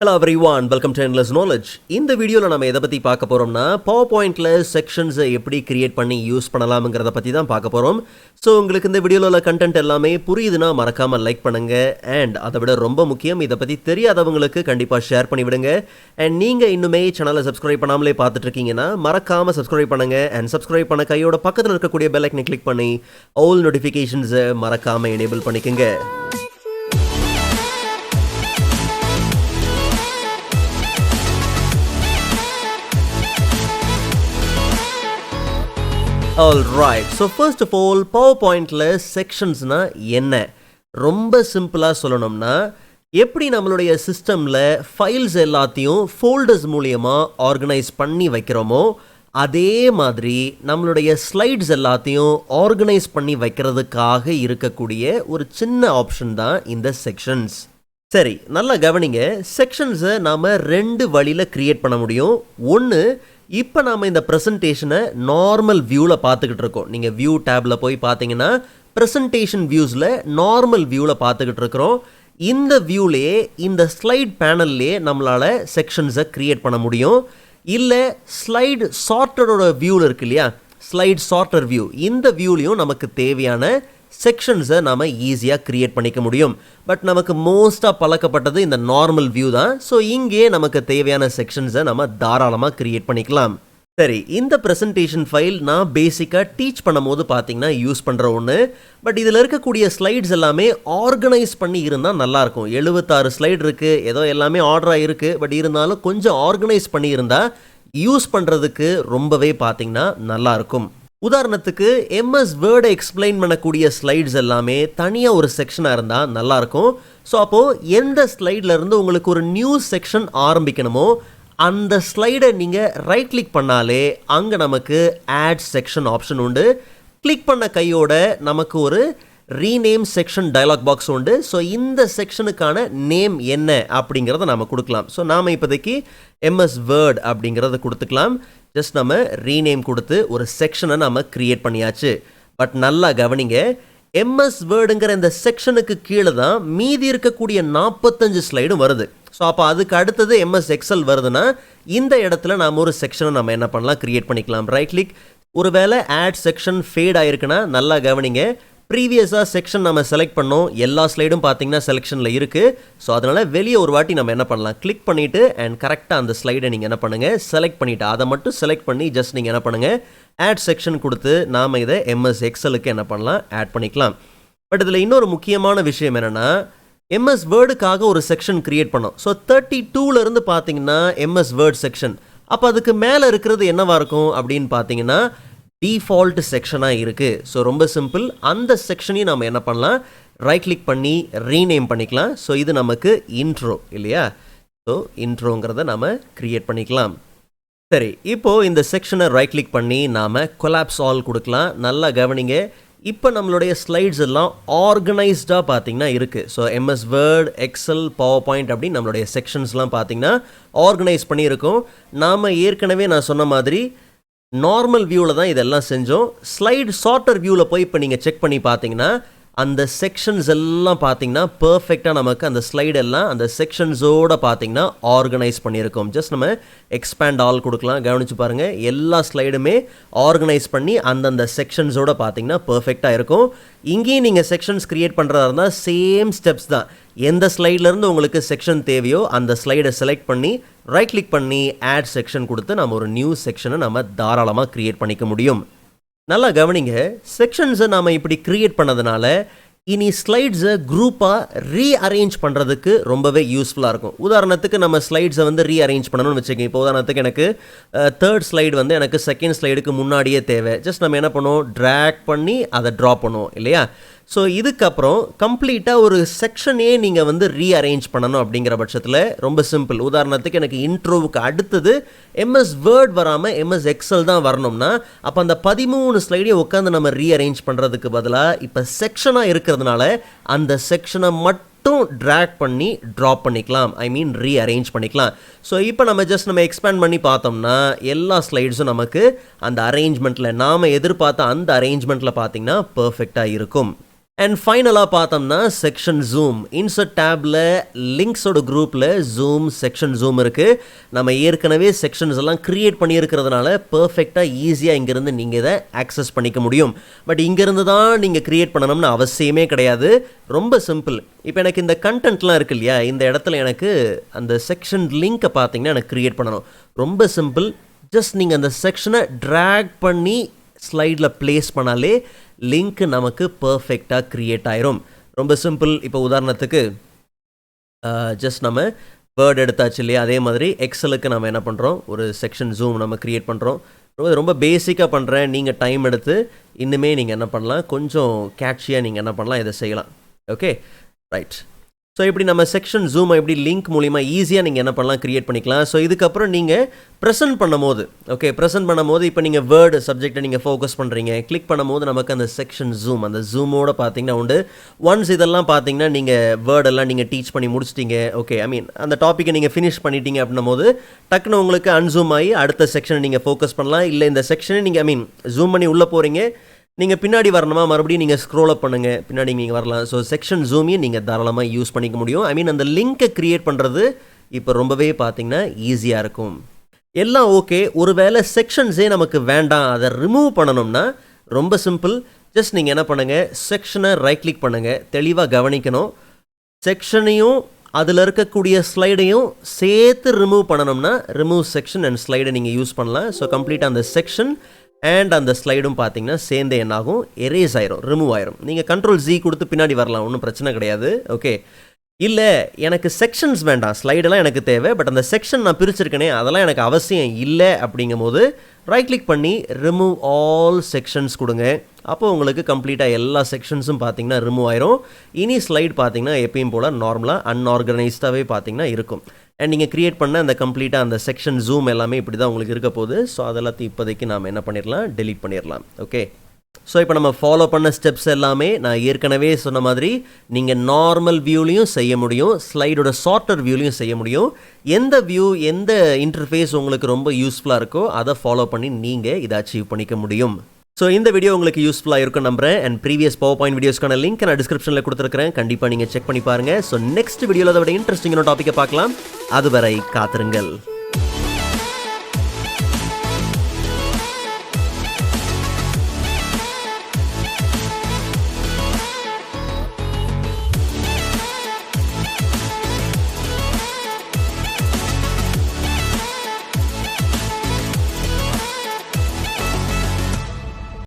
Hello everyone, welcome to Endless Knowledge. இந்த வீடியோல நம்ம எதை பத்தி பார்க்க போறோம்னா PowerPointல செக்ஷன்ஸ் எப்படி கிரியேட் பண்ணி யூஸ் பண்ணலாம்ங்கறத பத்தி தான் பார்க்க போறோம். சோ உங்களுக்கு இந்த வீடியோல உள்ள கண்டென்ட் எல்லாமே புரியுதுனா மறக்காம லைக் பண்ணுங்க and அதை விட ரொம்ப முக்கியம் இத பத்தி தெரியாதவங்களுக்கு கண்டிப்பா ஷேர் பண்ணி விடுங்க. and நீங்க இன்னுமே சேனலை சப்ஸ்கிரைப் பண்ணாமலே பார்த்துட்டு இருக்கீங்கனா மறக்காம சப்ஸ்கிரைப் பண்ணுங்க and சப்ஸ்கிரைப் பண்ண கையோட பக்கத்துல இருக்கக்கூடிய பெல் ஐகானை கிளிக் பண்ணி all notifications மறக்காம எனேபிள் பண்ணிக்கங்க. Alright, so first of all, PowerPointல sectionsனா என்ன? ரொம்ப சிம்பிளா சொல்லணும்னா, எப்படி நம்மளுடைய சிஸ்டம்ல ஃபைல்ஸ் எல்லாத்தையும் ஃபோல்டர்ஸ் மூலமா ஆர்கனைஸ் பண்ணி வைக்கிறோமோ, அதே மாதிரி நம்மளுடைய ஸ்லைட்ஸ் எல்லாத்தையும் ஆர்கனைஸ் பண்ணி வைக்கிறதுக்காக இருக்கக்கூடிய ஒரு சின்ன ஆப்ஷன் தான் இந்த செக்ஷன்ஸ். சரி, நல்லா கவனிங்க. செக்ஷன்ஸை நாம ரெண்டு வழியில கிரியேட் பண்ண முடியும். ஒன்று, இப்போ நாம் இந்த ப்ரெசன்டேஷனை நார்மல் வியூவில் பார்த்துக்கிட்டு இருக்கோம். நீங்கள் வியூ டேப்பில் போய் பார்த்தீங்கன்னா ப்ரெசன்டேஷன் வியூஸில் நார்மல் வியூவில் பார்த்துக்கிட்டு இருக்கிறோம். இந்த வியூலேயே இந்த ஸ்லைட் பேனல்லையே நம்மளால் செக்ஷன்ஸை க்ரியேட் பண்ண முடியும். இல்லை ஸ்லைட் சார்ட்டரோட வியூவில் இருக்கு இல்லையா, ஸ்லைட் சார்ட்டர் வியூ, இந்த வியூலையும் நமக்கு தேவையான செக்ஷன்ஸை நாம் ஈஸியாக க்ரியேட் பண்ணிக்க முடியும். பட் நமக்கு மோஸ்ட்டாக பழக்கப்பட்டது இந்த நார்மல் வியூ தான். ஸோ இங்கே நமக்கு தேவையான செக்ஷன்ஸை நம்ம தாராளமாக க்ரியேட் பண்ணிக்கலாம். சரி, இந்த ப்ரெசன்டேஷன் ஃபைல் நான் பேசிக்காக டீச் பண்ணும் போது பார்த்தீங்கன்னா யூஸ் பண்ணுற ஒன்று. பட் இதில் இருக்கக்கூடிய ஸ்லைட்ஸ் எல்லாமே ஆர்கனைஸ் பண்ணி இருந்தால் நல்லாயிருக்கும். 76 ஸ்லைடு இருக்குது, ஏதோ எல்லாமே ஆர்டராக இருக்குது. பட் இருந்தாலும் கொஞ்சம் ஆர்கனைஸ் பண்ணி இருந்தால் யூஸ் பண்ணுறதுக்கு ரொம்பவே பார்த்தீங்கன்னா நல்லாயிருக்கும். உதாரணத்துக்கு MS வேர்டை எக்ஸ்பிளைன் பண்ணக்கூடிய ஸ்லைட்ஸ் எல்லாமே தனியாக ஒரு செக்ஷனாக இருந்தால் நல்லாயிருக்கும். ஸோ அப்போது எந்த ஸ்லைடில் இருந்து உங்களுக்கு ஒரு நியூ செக்ஷன் ஆரம்பிக்கணுமோ அந்த ஸ்லைடை நீங்கள் ரைட் கிளிக் பண்ணாலே அங்கே நமக்கு ஆட் செக்ஷன் ஆப்ஷன் உண்டு. கிளிக் பண்ண கையோட நமக்கு ஒரு ரீநேம் செக்ஷன் டயலாக் பாக்ஸ் உண்டு. ஸோ இந்த செக்ஷனுக்கான நேம் என்ன அப்படிங்கிறத நம்ம கொடுக்கலாம். ஸோ நாம் இப்போதைக்கு MS வேர்ட் அப்படிங்கிறத கொடுத்துக்கலாம். ஜஸ்ட் நம்ம ரீநேம் கொடுத்து ஒரு செக்ஷனை நம்ம கிரியேட் பண்ணியாச்சு. பட் நல்லா கவனிங்க, MS வேர்டுங்கிற இந்த செக்ஷனுக்கு கீழே தான் மீதி இருக்கக்கூடிய 45 ஸ்லைடும் வருது. ஸோ அப்போ அதுக்கு அடுத்தது MS எக்ஸல் வருதுன்னா இந்த இடத்துல நாம் ஒரு செக்ஷனை நம்ம என்ன பண்ணலாம், கிரியேட் பண்ணிக்கலாம். ரைட் கிளிக், ஒருவேளை ஆட் செக்ஷன் ஃபேட் ஆயிருக்குன்னா நல்லா கவனிங்க, ப்ரீவியஸாக செக்ஷன் நம்ம செலக்ட் பண்ணோம், எல்லா ஸ்லைடும் பார்த்தீங்கன்னா செலெக்ஷனில் இருக்குது. ஸோ அதனால் வெளியே ஒரு வாட்டி நம்ம என்ன பண்ணலாம், கிளிக் பண்ணிவிட்டு அண்ட் கரெக்டாக அந்த ஸ்லைடை நீங்கள் என்ன பண்ணுங்கள், செலக்ட் பண்ணிவிட்டு அதை மட்டும் செலக்ட் பண்ணி ஜஸ்ட் நீங்கள் என்ன பண்ணுங்கள், ஆட் செக்ஷன் கொடுத்து நாம் இதை MS எக்ஸலுக்கு என்ன பண்ணலாம், ஆட் பண்ணிக்கலாம். பட் இதில் இன்னொரு முக்கியமான விஷயம் என்னென்னா, MS வேர்டுக்காக ஒரு செக்ஷன் கிரியேட் பண்ணோம். ஸோ 32லேருந்து பார்த்தீங்கன்னா MS வேர்ட் செக்ஷன். அப்போ அதுக்கு மேலே இருக்கிறது என்னவாக இருக்கும் அப்படின்னு பார்த்தீங்கன்னா டிஃபால்ட் செக்ஷனாக இருக்குது. ஸோ ரொம்ப சிம்பிள், அந்த செக்ஷனையும் நம்ம என்ன பண்ணலாம், ரைட் கிளிக் பண்ணி ரீநேம் பண்ணிக்கலாம். ஸோ இது நமக்கு இன்ட்ரோ இல்லையா, ஸோ இன்ட்ரோங்கிறத நம்ம கிரியேட் பண்ணிக்கலாம். சரி, இப்போது இந்த செக்ஷனை ரைட் கிளிக் பண்ணி நாம் கொலாப்ஸ் ஆல் கொடுக்கலாம். நல்லா கவனிங்க, இப்போ நம்மளுடைய ஸ்லைட்ஸ் எல்லாம் ஆர்கனைஸ்டாக பார்த்தீங்கன்னா இருக்குது. So MS Word, Excel, PowerPoint அப்படின்னு நம்மளுடைய செக்ஷன்ஸ்லாம் பார்த்தீங்கன்னா ஆர்கனைஸ் பண்ணியிருக்கோம். நாம் ஏற்கனவே நான் சொன்ன மாதிரி நார்மல் வியூவில் தான் இதெல்லாம் செஞ்சோம். ஸ்லைட் சார்ட்டர் வியூவில் போய் இப்போ நீங்கள் செக் பண்ணி பார்த்தீங்கன்னா அந்த செக்ஷன்ஸ் எல்லாம் பார்த்தீங்கன்னா பர்ஃபெக்டாக நமக்கு அந்த ஸ்லைடு எல்லாம் அந்த செக்ஷன்ஸோடு பார்த்தீங்கன்னா ஆர்கனைஸ் பண்ணியிருக்கோம். ஜஸ்ட் நம்ம எக்ஸ்பேண்ட் ஆல் கொடுக்கலாம். கவனித்து பாருங்கள், எல்லா ஸ்லைடுமே ஆர்கனைஸ் பண்ணி அந்தந்த செக்ஷன்ஸோடு பார்த்தீங்கன்னா பர்ஃபெக்டாக இருக்கும். இங்கேயும் நீங்கள் செக்ஷன்ஸ் க்ரியேட் பண்ணுறதா இருந்தால் சேம் ஸ்டெப்ஸ் தான். எந்த ஸ்லைட்லேருந்து உங்களுக்கு செக்ஷன் தேவையோ அந்த ஸ்லைடை செலக்ட் பண்ணி ரைட் கிளிக் பண்ணி ஆட் செக்ஷன் கொடுத்து நம்ம ஒரு நியூ செக்ஷனை நம்ம தாராளமாக க்ரியேட் பண்ணிக்க முடியும். நல்லா கவனிங்க, செக்ஷன்ஸை நாம் இப்படி க்ரியேட் பண்ணதுனால இனி ஸ்லைட்ஸை குரூப்பாக ரீஅரேஞ்ச் பண்ணுறதுக்கு ரொம்பவே யூஸ்ஃபுல்லாக இருக்கும். உதாரணத்துக்கு நம்ம ஸ்லைட்ஸை வந்து ரீஅரேஞ்ச் பண்ணணும்னு வச்சுக்கோங்க. இப்போ உதாரணத்துக்கு எனக்கு தேர்ட் ஸ்லைடு வந்து எனக்கு செகண்ட் ஸ்லைடுக்கு முன்னாடியே தேவை. ஜஸ்ட் நம்ம என்ன பண்ணுவோம், ட்ராக் பண்ணி அதை ட்ராப் பண்ணுவோம் இல்லையா. ஸோ இதுக்கப்புறம் கம்ப்ளீட்டாக ஒரு செக்ஷனே நீங்கள் வந்து ரீஅரேஞ்ச் பண்ணணும் அப்படிங்கிற பட்சத்தில் ரொம்ப சிம்பிள். உதாரணத்துக்கு எனக்கு இன்ட்ரோவுக்கு அடுத்தது MS வேர்ட் வராமல் MS எக்ஸல் தான் வரணும்னா அப்போ அந்த 13 ஸ்லைடையும் உட்காந்து நம்ம ரீஅரேஞ்ச் பண்ணுறதுக்கு பதிலாக இப்போ செக்ஷனாக இருக்கிறதுனால அந்த செக்ஷனை மட்டும் ட்ராக் பண்ணி ட்ராப் பண்ணிக்கலாம், ஐ மீன் ரீஅரேஞ்ச் பண்ணிக்கலாம். ஸோ இப்போ நம்ம ஜஸ்ட் நம்ம எக்ஸ்பேண்ட் பண்ணி பார்த்தோம்னா எல்லா ஸ்லைட்ஸும் நமக்கு அந்த அரேஞ்ச்மெண்ட்டில் நாம் எதிர்பார்த்த அந்த அரேஞ்ச்மெண்ட்டில் பார்த்தீங்கன்னா பர்ஃபெக்டாக இருக்கும். அண்ட் ஃபைனலாக பார்த்தோம்னா செக்ஷன் ஜூம். இன்சர்ட் டேப்பில் லிங்க்ஸோட குரூப்பில் ஜூம் செக்ஷன் ஜூம் இருக்குது. நம்ம ஏற்கனவே செக்ஷன்ஸ் எல்லாம் க்ரியேட் பண்ணியிருக்கிறதுனால பர்ஃபெக்டாக ஈஸியாக இங்கேருந்து நீங்கள் இதை ஆக்சஸ் பண்ணிக்க முடியும். பட் இங்கேருந்து தான் நீங்கள் க்ரியேட் பண்ணணும்னு அவசியமே கிடையாது. ரொம்ப சிம்பிள். இப்போ எனக்கு இந்த கண்டென்ட்லாம் இருக்குது இல்லையா, இந்த இடத்துல எனக்கு அந்த செக்ஷன் லிங்க்கை பார்த்தீங்கன்னா எனக்கு க்ரியேட் பண்ணணும். ரொம்ப சிம்பிள். ஜஸ்ட் நீங்கள் அந்த செக்ஷனை ட்ராக் பண்ணி ஸ்லைடில் ப்ளேஸ் பண்ணாலே லிங்க் நமக்கு பர்ஃபெக்டாக க்ரியேட் ஆயிரும். ரொம்ப சிம்பிள். இப்போ உதாரணத்துக்கு ஜஸ்ட் நம்ம வேர்ட் எடுத்தாச்சு இல்லையா, அதே மாதிரி எக்ஸலுக்கு நம்ம என்ன பண்ணுறோம், ஒரு செக்ஷன் ஜூம் நம்ம க்ரியேட் பண்ணுறோம். ரொம்ப பேசிக்காக பண்ணுறேன். நீங்கள் டைம் எடுத்து இன்னுமே நீங்கள் என்ன பண்ணலாம், கொஞ்சம் கேட்சியாக நீங்கள் என்ன பண்ணலாம், இதை செய்யலாம். Okay, right. ஸோ இப்படி நம்ம செக்ஷன் ஜூமை எப்படி லிங்க் மூலிமா ஈஸியாக நீங்கள் என்ன பண்ணலாம், க்ரியேட் பண்ணிக்கலாம். ஸோ இதுக்கப்புறம் நீங்கள் ப்ரெசென்ட் பண்ணும்போது, ஓகே, ப்ரெசென்ட் பண்ணும்போது இப்போ நீங்கள் வேர்டு சப்ஜெக்டை நீங்கள் ஃபோக்கஸ் பண்ணுறீங்க, கிளிக் பண்ணும்போது நமக்கு அந்த செக்ஷன் ஜூம், அந்த ஜூமோட பார்த்தீங்கன்னா உண்டு. ஒன்ஸ் இதெல்லாம் பார்த்தீங்கன்னா நீங்கள் வேர்டெல்லாம் நீங்கள் டீச் பண்ணி முடிச்சிட்டிங்க, ஓகே, அந்த டாப்பிக்கை நீங்கள் ஃபினிஷ் பண்ணிட்டீங்க அப்படின்னும் போது டக்குன்னு உங்களுக்கு அன்சூம் ஆகி அடுத்த செக்ஷனை நீங்கள் ஃபோக்கஸ் பண்ணலாம். இல்லை இந்த செக்ஷனை நீங்கள் ஜூம் பண்ணி உள்ளே போகிறீங்க, நீங்கள் பின்னாடி வரணுமா, மறுபடியும் நீங்கள் ஸ்க்ரோல் அப் பண்ணுங்கள், பின்னாடி நீங்கள் வரலாம். ஸோ செக்ஷன் ஜூமையும் நீங்கள் தாராளமாக யூஸ் பண்ணிக்க முடியும். அந்த லிங்க்கை க்ரியேட் பண்ணுறது இப்போ ரொம்பவே பார்த்தீங்கன்னா ஈஸியாக இருக்கும். எல்லாம் ஓகே. ஒருவேளை செக்ஷன்ஸே நமக்கு வேண்டாம், அதை ரிமூவ் பண்ணணும்னா ரொம்ப சிம்பிள். ஜஸ்ட் நீங்கள் என்ன பண்ணுங்கள், செக்ஷனை ரைட் கிளிக் பண்ணுங்கள். தெளிவாக கவனிக்கணும், செக்ஷனையும் அதில் இருக்கக்கூடிய ஸ்லைடையும் சேர்த்து ரிமூவ் பண்ணணும்னா ரிமூவ் செக்ஷன் அண்ட் ஸ்லைடை நீங்கள் யூஸ் பண்ணலாம். ஸோ கம்ப்ளீட்டாக அந்த செக்ஷன் அண்ட் அந்த ஸ்லைடும் பார்த்தீங்கன்னா சேர்ந்து என்னாகும், எரேஸ் ஆயிரும், ரிமூவ் ஆயிரும். நீங்கள் Ctrl Z கொடுத்து பின்னாடி வரலாம், ஒன்றும் பிரச்சனை கிடையாது. ஓகே, இல்லை எனக்கு செக்ஷன்ஸ் வேண்டாம், ஸ்லைடெல்லாம் எனக்கு தேவை, பட் அந்த செக்ஷன் நான் பிரிச்சிருக்கேனே அதெல்லாம் எனக்கு அவசியம் இல்லை அப்படிங்கும் போது ரைட் கிளிக் பண்ணி ரிமூவ் ஆல் செக்ஷன்ஸ் கொடுங்க. அப்போ உங்களுக்கு கம்ப்ளீட்டாக எல்லா செக்ஷன்ஸும் பார்த்தீங்கன்னா ரிமூவ் ஆயிரும். இனி ஸ்லைட் பார்த்தீங்கன்னா எப்பயும் போல் நார்மலாக அன்ஆர்கனைஸ்டாகவே பார்த்தீங்கன்னா இருக்கும். அண்ட் நீங்கள் க்ரியேட் பண்ண அந்த கம்ப்ளீட்டாக அந்த செக்ஷன் ஜூம் எல்லாமே இப்படி தான் உங்களுக்கு இருக்க போகுது. ஸோ அதெல்லாத்தையும் இப்போதைக்கு நாம் என்ன பண்ணிடலாம், டெலீட் பண்ணிடலாம். ஓகே, ஸோ இப்போ நம்ம ஃபாலோ பண்ண ஸ்டெப்ஸ் எல்லாமே நான் ஏற்கனவே சொன்ன மாதிரி நீங்கள் நார்மல் வியூலையும் செய்ய முடியும், ஸ்லைடோட ஷார்ட்டர் வியூலையும் செய்ய முடியும். எந்த வியூ, எந்த இன்டர்ஃபேஸ் உங்களுக்கு ரொம்ப யூஸ்ஃபுல்லாக இருக்கோ அதை ஃபாலோ பண்ணி நீங்கள் இதை அச்சீவ் பண்ணிக்க முடியும். ஸோ இந்த வீடியோ உங்களுக்கு யூஸ்ஃபுல்லாக இருக்கும் நம்புறேன். அண்ட் ப்ரீவியஸ் PowerPoint வீடியோஸ்க்கான லிங்க் நான் டிஸ்கிரிப்ஷனில் கொடுத்துருக்கிறேன், கண்டிப்பாக நீங்கள் செக் பண்ணி பாருங்கள். ஸோ நெக்ஸ்ட் வீடியோவில் அதை விட இன்ட்ரெஸ்டிங்கான டாப்பிக்கை பார்க்கலாம். அதுவரை காத்திருங்கள்.